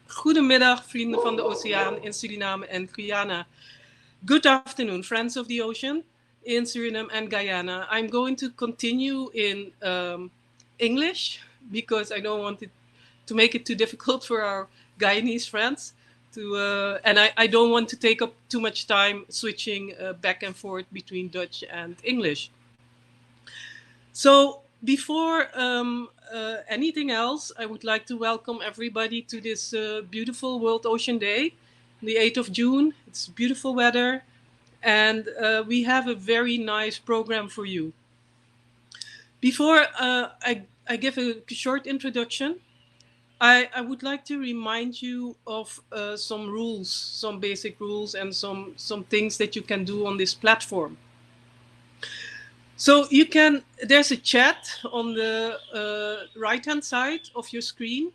Goedemiddag, vrienden van de oceaan in Suriname en Guyana. Good afternoon, friends of the ocean in Suriname and Guyana. I'm going to continue in English because I don't want it to make it too difficult for our Guyanese friends. And I don't want to take up too much time switching back and forth between Dutch and English. So before anything else, I would like to welcome everybody to this beautiful World Ocean Day, the 8th of June. It's beautiful weather, and we have a very nice program for you. Before I give a short introduction, I would like to remind you of some rules, some basic rules, and some things that you can do on this platform. So there's a chat on the right-hand side of your screen.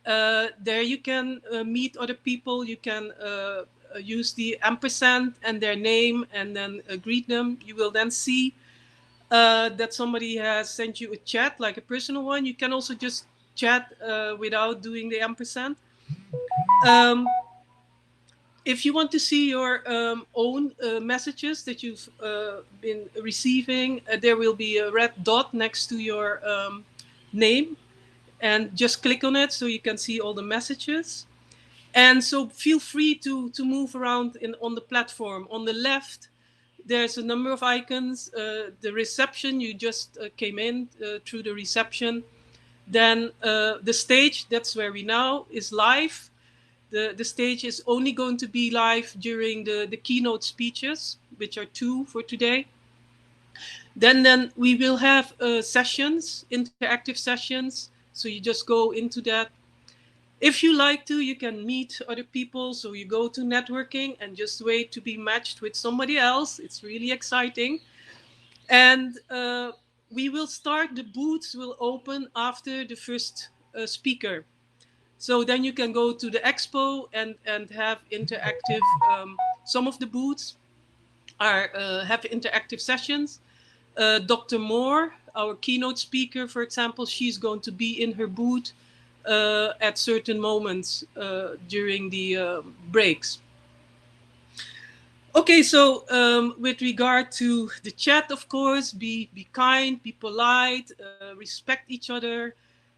There you can meet other people. You can use the ampersand and their name and then greet them. You will then see that somebody has sent you a chat, like a personal one. You can also just chat without doing the ampersand. If you want to see your own messages that you've been receiving, there will be a red dot next to your name, and just click on it so you can see all the messages. And so feel free to move around on the platform. On the left, there's a number of icons. The reception, you just came in through the reception. Then the stage, that's where we now is live. The stage is only going to be live during the keynote speeches, which are 2 for today. Then we will have sessions, interactive sessions. So you just go into that. If you like to, you can meet other people. So you go to networking and just wait to be matched with somebody else. It's really exciting. And we will start, the booths will open after the first speaker. So then you can go to the expo and have interactive, some of the booths have interactive sessions. Dr. Moore, our keynote speaker, for example, she's going to be in her booth at certain moments during the breaks. Okay, so with regard to the chat, of course, be kind, be polite, respect each other.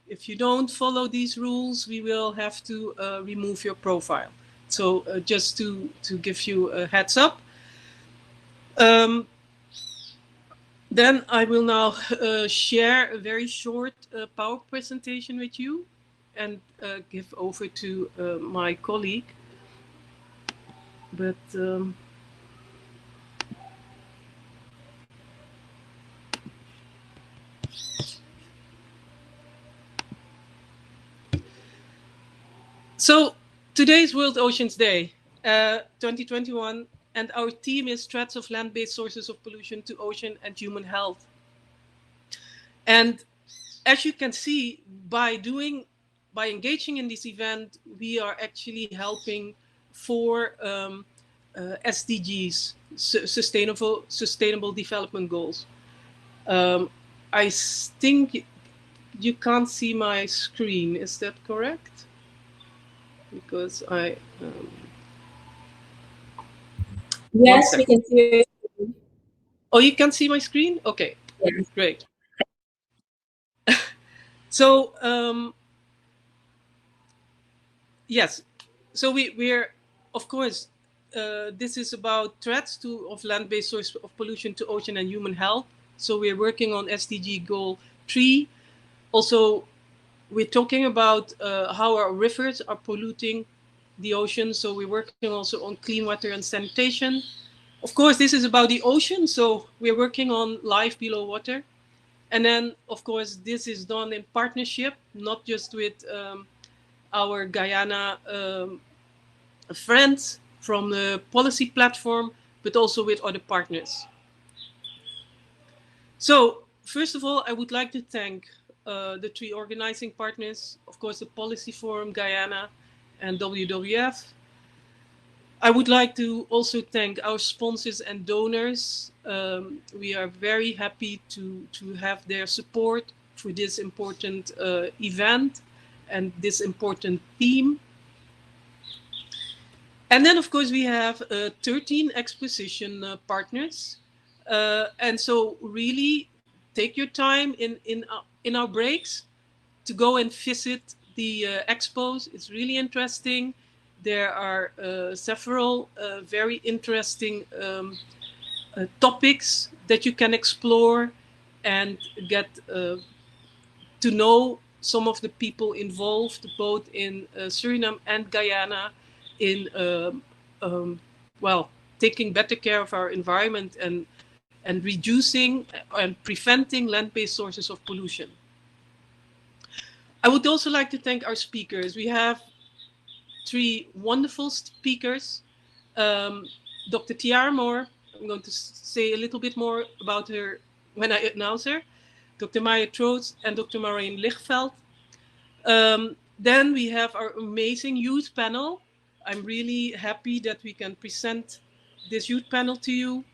If you don't follow these rules, we will have to remove your profile. So just to give you a heads up. Then I will now share a very short PowerPoint presentation with you and give over to my colleague. But so today's World Oceans Day, 2021, and our theme is threats of land-based sources of pollution to ocean and human health. And as you can see, by engaging in this event, we are actually helping 4 SDGs, Sustainable Development Goals. I think you can't see my screen. Is that correct? Because I... Yes, we can see it. Oh, you can see my screen? Okay, yes. Great. So, yes, so we're, of course, this is about threats of land-based source of pollution to ocean and human health. So we're working on SDG Goal 3. Also, we're talking about how our rivers are polluting the ocean. So we're working also on clean water and sanitation. Of course, this is about the ocean. So we're working on life below water. And then, of course, this is done in partnership, not just with our Guyana friends from the policy platform, but also with other partners. So, first of all, I would like to thank the 3 organizing partners, of course, the Policy Forum, Guyana, and WWF. I would like to also thank our sponsors and donors. We are very happy to have their support for this important event and this important theme. And then, of course, we have 13 exposition partners. And so really take your time in our breaks to go and visit the expos. It's really interesting. There are several very interesting topics that you can explore and get to know some of the people involved, both in Suriname and Guyana, in taking better care of our environment and reducing and preventing land-based sources of pollution. I would also like to thank our speakers. We have 3 wonderful speakers. Dr. Tiara Moore, I'm going to say a little bit more about her when I announce her. Dr. Maya Troost and Dr. Maureen Lichtveld. Then we have our amazing youth panel. I'm really happy that we can present this youth panel to you.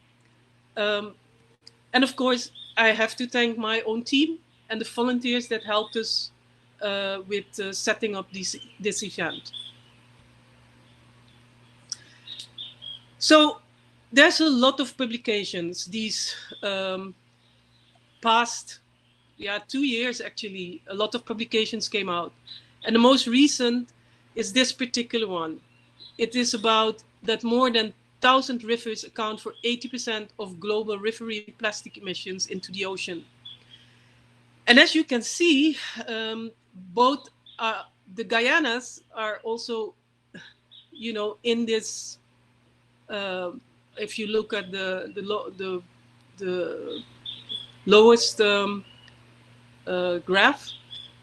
And of course, I have to thank my own team and the volunteers that helped us with setting up this event. So there's a lot of publications these past 2 years. Actually, a lot of publications came out, and the most recent is this particular one. It is about that more than 1,000 rivers account for 80% of global riverine plastic emissions into the ocean. And as you can see, both the Guyanas are also, in this. If you look at the lowest graph,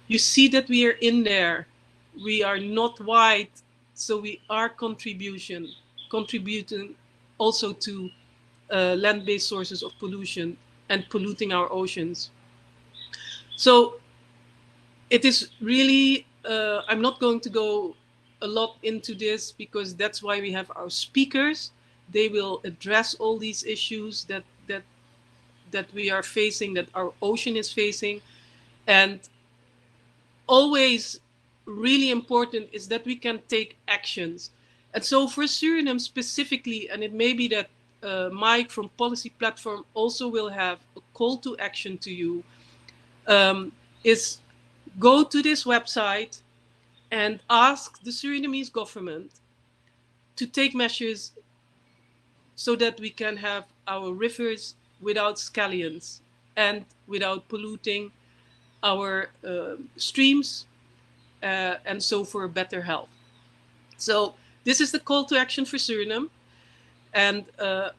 you see that we are in there. We are not white, so we are contributing also to land-based sources of pollution and polluting our oceans. So it is really, I'm not going to go a lot into this because that's why we have our speakers. They will address all these issues that we are facing, that our ocean is facing. And always really important is that we can take actions. And so for Suriname specifically, and it may be that Mike from Policy Platform also will have a call to action to you, is go to this website and ask the Surinamese government to take measures so that we can have our rivers without scallions and without polluting our streams, and so for better health. So this is the call to action for Suriname, and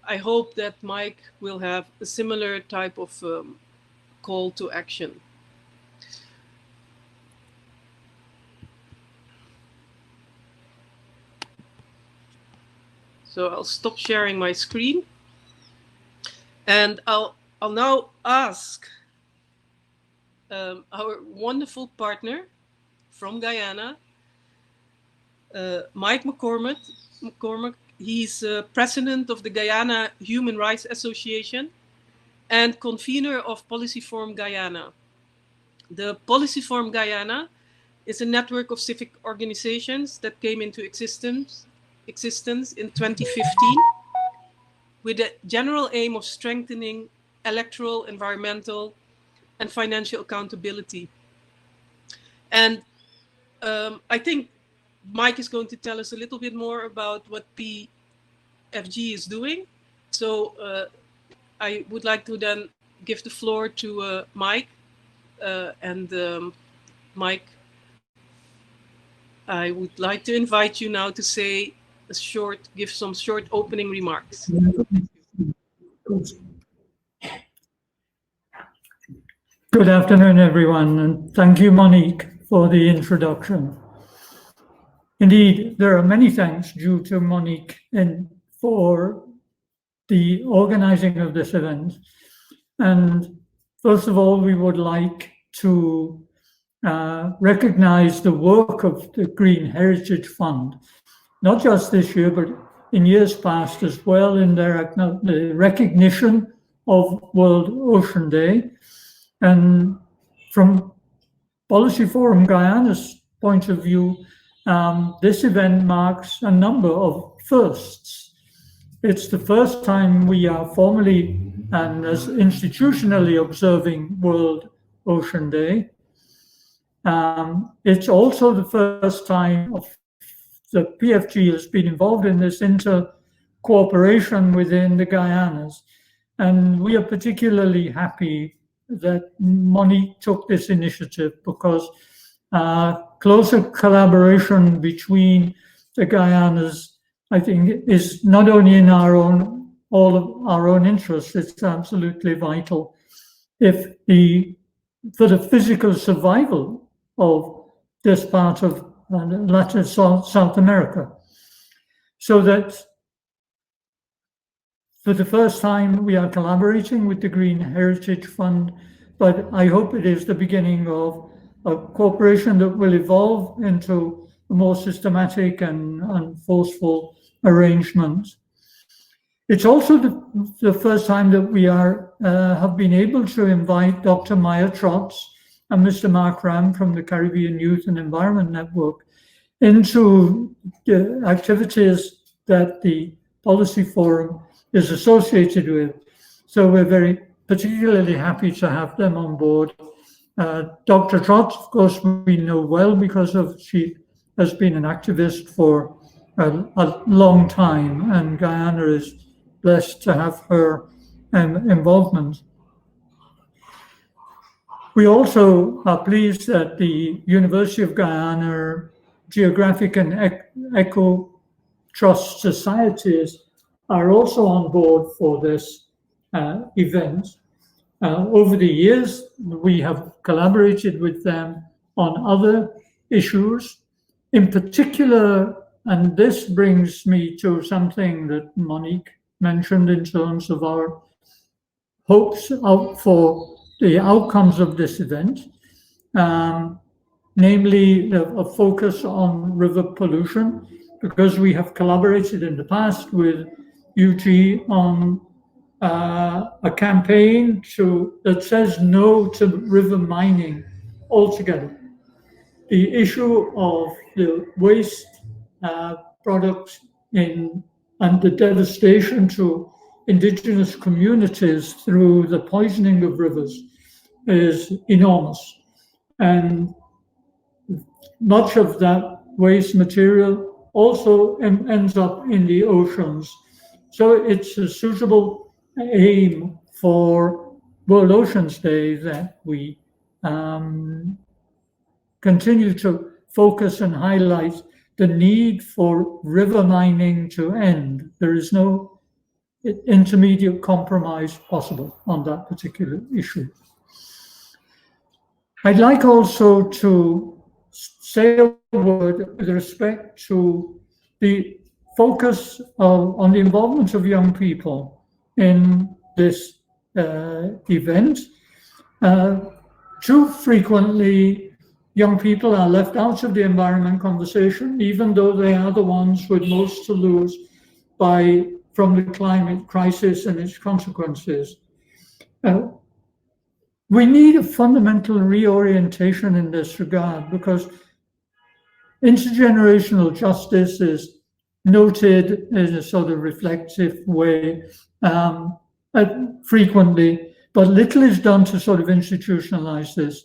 I hope that Mike will have a similar type of call to action. So I'll stop sharing my screen, and I'll now ask our wonderful partner from Guyana, Mike McCormack. He's president of the Guyana Human Rights Association and convener of Policy Forum Guyana. The Policy Forum Guyana is a network of civic organizations that came into existence in 2015 with the general aim of strengthening electoral, environmental, and financial accountability. And I think Mike is going to tell us a little bit more about what PFG is doing. So I would like to then give the floor to Mike. Mike, I would like to invite you now to say give some short opening remarks. Good afternoon, everyone, and thank you, Monique, for the introduction. Indeed, there are many thanks due to Monique for the organizing of this event. And first of all, we would like to recognize the work of the Green Heritage Fund, not just this year, but in years past as well, in the recognition of World Ocean Day. And from Policy Forum Guyana's point of view, this event marks a number of firsts. It's the first time we are formally and as institutionally observing World Ocean Day. It's also the first time the PFG has been involved in this inter-cooperation within the Guyanas. And we are particularly happy that Monique took this initiative because closer collaboration between the Guyanas, I think, is not only in all of our own interests, it's absolutely vital for the physical survival of this part of Latin South America. So that for the first time we are collaborating with the Green Heritage Fund, but I hope it is the beginning of a cooperation that will evolve into a more systematic and forceful arrangement. It's also the first time that we have been able to invite Dr. Maya Trotz and Mr. Mark Ram from the Caribbean Youth and Environment Network into the activities that the Policy Forum is associated with. So we're very particularly happy to have them on board. Dr. Trotz, of course, we know well because she has been an activist for a long time, and Guyana is blessed to have her involvement. We also are pleased that the University of Guyana Geographic and Eco Trust Societies are also on board for this event. Over the years, we have collaborated with them on other issues. In particular, and this brings me to something that Monique mentioned in terms of our hopes for the outcomes of this event, namely a focus on river pollution, because we have collaborated in the past with UG on a campaign that says no to river mining altogether. The issue of the waste products and the devastation to indigenous communities through the poisoning of rivers is enormous. And much of that waste material also ends up in the oceans. So it's a suitable aim for World Oceans Day that we continue to focus and highlight the need for river mining to end. There is no intermediate compromise possible on that particular issue. I'd like also to say a word with respect to the focus on the involvement of young people in this event. Too frequently, young people are left out of the environment conversation, even though they are the ones with most to lose from the climate crisis and its consequences. We need a fundamental reorientation in this regard, because intergenerational justice is noted in a sort of reflective way frequently, but little is done to sort of institutionalize this.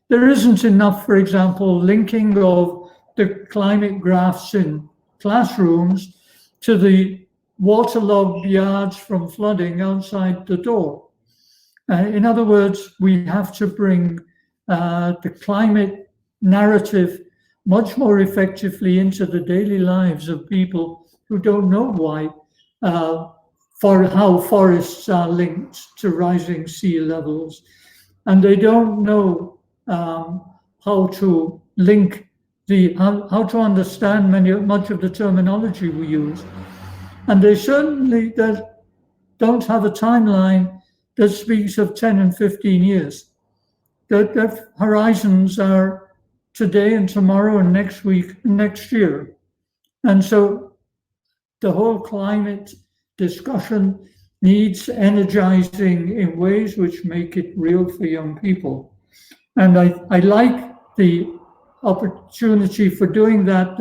There isn't enough, for example, linking of the climate graphs in classrooms to the waterlogged yards from flooding outside the door. In other words, we have to bring the climate narrative much more effectively into the daily lives of people who don't know why, how forests are linked to rising sea levels. And they don't know how to link how to understand much of the terminology we use. And they certainly don't have a timeline that speaks of 10 and 15 years. Their horizons are today and tomorrow and next week and next year. And so the whole climate discussion needs energizing in ways which make it real for young people. And I like the opportunity for doing that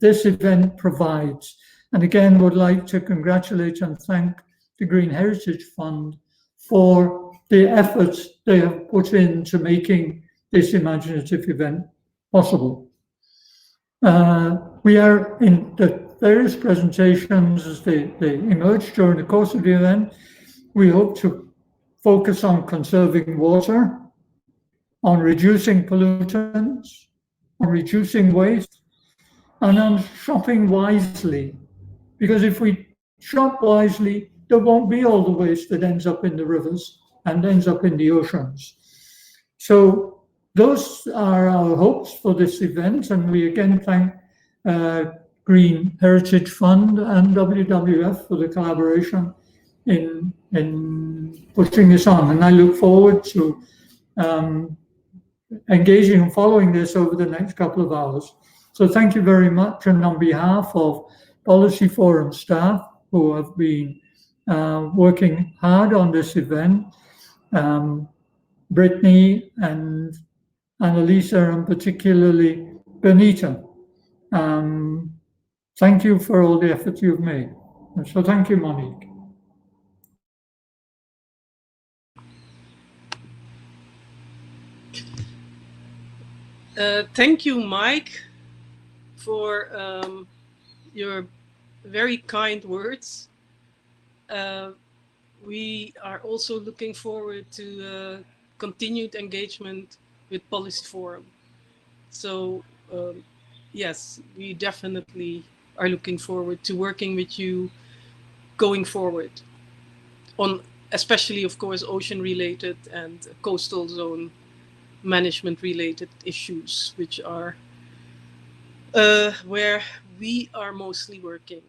this event provides. And again, would like to congratulate and thank the Green Heritage Fund for the efforts they have put into making this imaginative event possible. We are in the various presentations as they emerge during the course of the event. We hope to focus on conserving water, on reducing pollutants, on reducing waste, and on shopping wisely. Because if we shop wisely, there won't be all the waste that ends up in the rivers and ends up in the oceans. So those are our hopes for this event, and we again thank Green Heritage Fund and WWF for the collaboration in pushing this on. And I look forward to engaging and following this over the next couple of hours. So thank you very much. And on behalf of Policy Forum staff who have been working hard on this event, Brittany and Annalisa, and particularly Benita, thank you for all the effort you've made. So thank you, Monique. Thank you, Mike, for your very kind words. We are also looking forward to continued engagement with Policy Forum. So yes, we definitely are looking forward to working with you going forward on, especially, of course, ocean-related and coastal zone management-related issues, which are where we are mostly working.